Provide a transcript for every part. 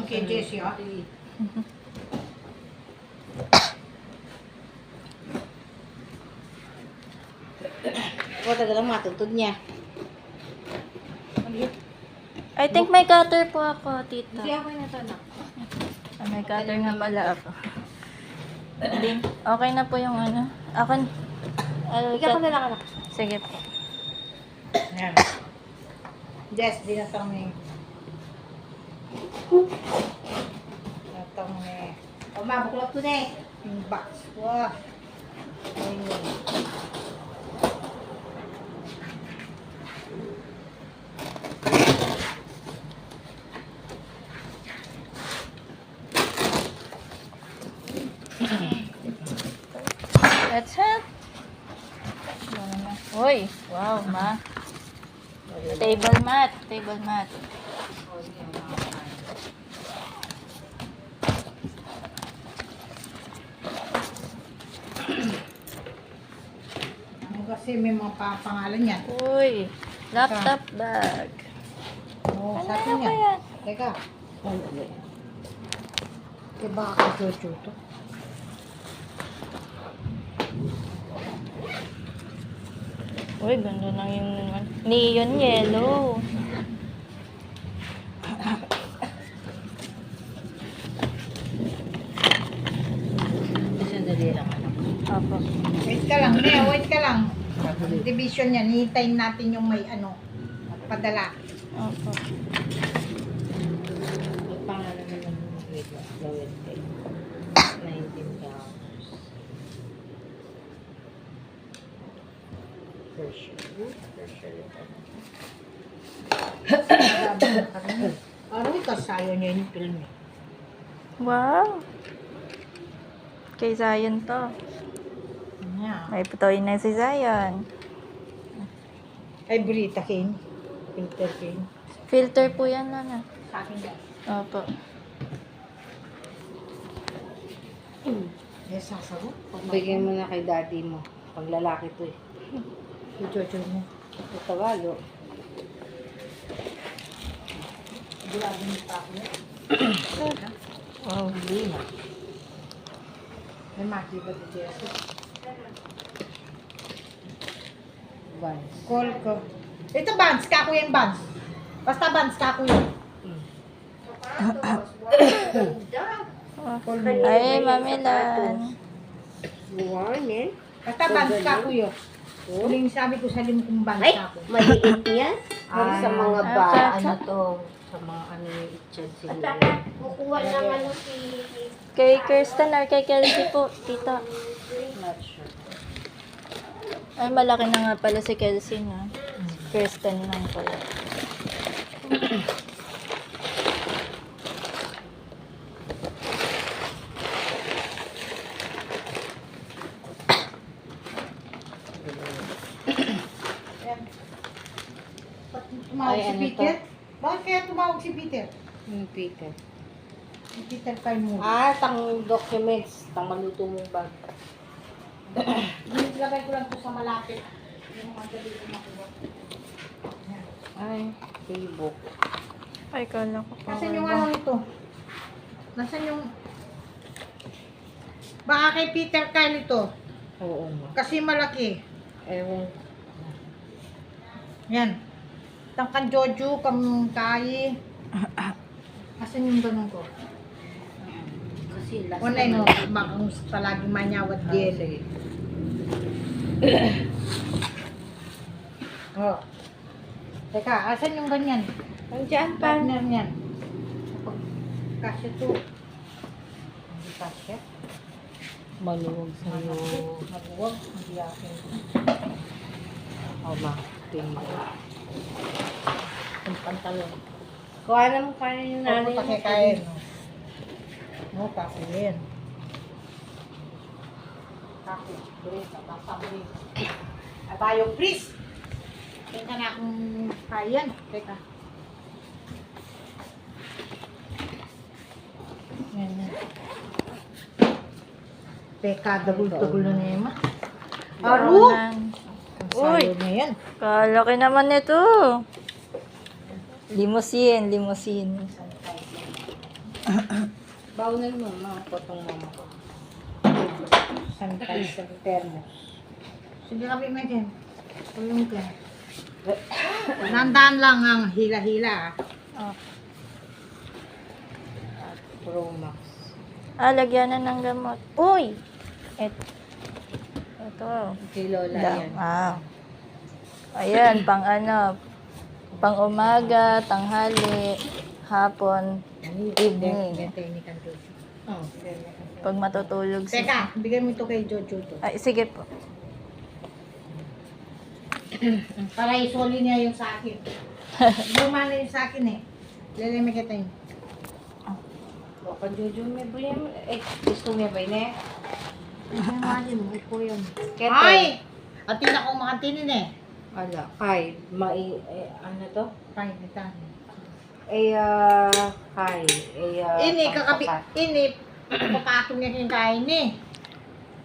yung kay Jessie, ah. Ako tagal lang matutod niya. I think may cutter po ako, tita. Hindi ako na ito, anak. May cutter nga pala ako. Hindi. Okay na po yung ano. Ako. Ikaw ka na lang, anak. Sige po. Yan. Jess, dinatang ni. Dinatang ni. O, mabuklap ko na eh. Yung box. Wow. Ayun. Let's help. Uy, wow, ma. Table mat, table mat. Ano kasi may mga pangalan yan. Uy, laptop bag. Oo, Ano sa akin ba yan. yan? Teka. Diba ako Jojo to? Uy, ganda na yung neon yellow. Sandali lang, anak. Opo. Wait ka lang, ne. Wait ka lang. Division yan. Hihintayin natin yung may ano. Padala. Opo. Ang pangalan naman ng video, gawin kay $19. For sure. Parang ikasayo niya yung film eh. Wow. Kay Zion to. Yeah. May putoy na si Zion. Ay, Brita Kane. Peter Kane. Filter po yan, nana. Sa akin yan. Opo. Eh, sasaro. Bigyan mo na kay daddy mo. Pag lalaki to eh. Si Jojo mo. Ito tawalo. Grabe niyo pa ako yan. Wow, hindi na. May makiba ni Jessie. Vans. Call ko. Ito Vans, kako yan Vans. Basta Vans, kako yan. Ay, Mamilan. Morning. Basta Vans, kako yun. Huling sabi ko sa kong Vans, Ay, kako. maliit yan. Ah, Sa mga ba, ah, ano to, sa mga ano yung itchan siguro. Kukuha ng ano si... Kay Kirsten or kay Kelsey po, tita. Not sure. Ay, malaki na nga pala si Kelsey na. Kirsten lang pala. Yan. Tumawag Ay, si ano Peter? Bakit kaya tumawag si Peter? Yung Peter. Si Peter Pan mo. Ah, tang documents. Tang maluto mong bag. Nilagay ko lang po sa malapit. Yung madali ko makuha. Yan. Ay, Facebook. Ay, kala ko pa. Nasaan yung ano ito? Nasaan yung... Baka kay Peter Kyle ito. Oo nga. Kasi malaki. Ewan. Yan. Tangkan Jojo, kamungkayi. Nasaan yung ganun ko? Kasi last Online time- no, bakang palagi manyawat Ah, din. sige. Oh. Teka, asan yung ganyan? Nandiyan pa. Partner niyan. Kapag kasya to. Hindi kasya. Maluwag sa'yo. Mabuwag. Hindi akin. Oh, ma. Tingin. Yung pantalon. Kuha naman kaya yung nanay Opo, mo. takikain. No, tako yan. Tako. Brisa, papabri. Abayo, please. Teka na akong kayan. Teka. Yan na. Teka, dagul-dagul na niya, ma. Aro! Arunan. Ang Uy! sayo na yan. Kalaki naman nito. Limousine, limousine. Baunan mo, mga potong mama ko. Sanitize sa termo. Sige kami may din. Tulong ka. Nandaan lang ang hila-hila. Oh. At Pro Max. Lagyan na ng gamot. Uy! Ito. Kay Lola yan. Ayan, pang ano, pang umaga, tanghali, hapon, evening. Technical dose. Oh, Pag matutulog siya. Teka, bigay mo ito kay Jojo to. Ay, sige po. Para isoli niya yung sa akin. Lumana yung sa akin eh. Lalamig kita yun. Baka Jojo may ba yan? Gusto mo ba yun eh? Imagine mo, ito yun. Keto. Ay! Atin akong makatinin eh. Ala, kay, ano to? Fine, ito. Kay, Ini, kakabi, ini, papatong niya yung kain eh.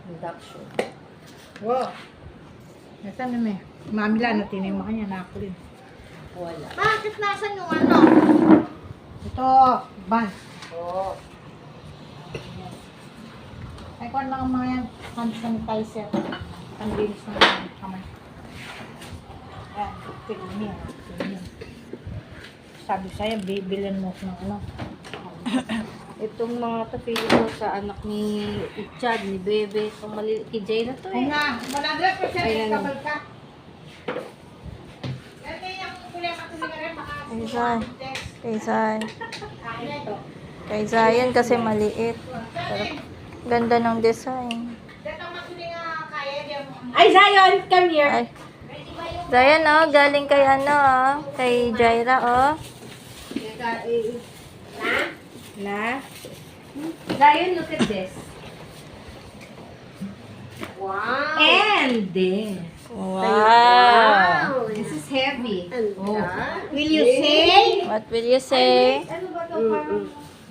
induction. Wow. Nasaan na may? Mamila na tinay mo kanya na ako rin. Wala. Bakit nasan yung ano? Ito, ban. Oh, Ay, kung lang ang mga yan, hand sanitizer. Ang linis ng mga kamay. Ayan, tignan yan. Sabi sa'yo, bibilan mo ng ano. itong mga to, feeling ko sa anak ni Chad, ni Bebe, itong mali, kay Jay na to Kung eh. nga, 100% Ayan. kabal ka. Kasi yung kulang at hindi ka rin Ayan. Kay Zion. Kain na ito. Kay Zion kasi maliit. Pero ganda ng design. Dito ang masuling kaya, di mo. Ay, Zion, come here. Ay. Zion, oh. Galing kay ano, oh. Kay Jaira, oh. Na? Zion, look at this. Wow! And this. Wow. This is heavy. Oh. Will you say? What will you say? Ano ba to? Parang,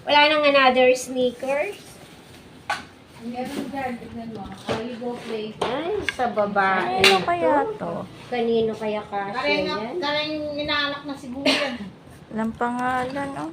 Wala nang another sneakers. meron dyan, tignan mo. You go play. Ay, sa babae. Ano kaya to? Kanino kaya kasya Kareng, yan? kareng inaanak na siguro yan. Walang pangalan, oh.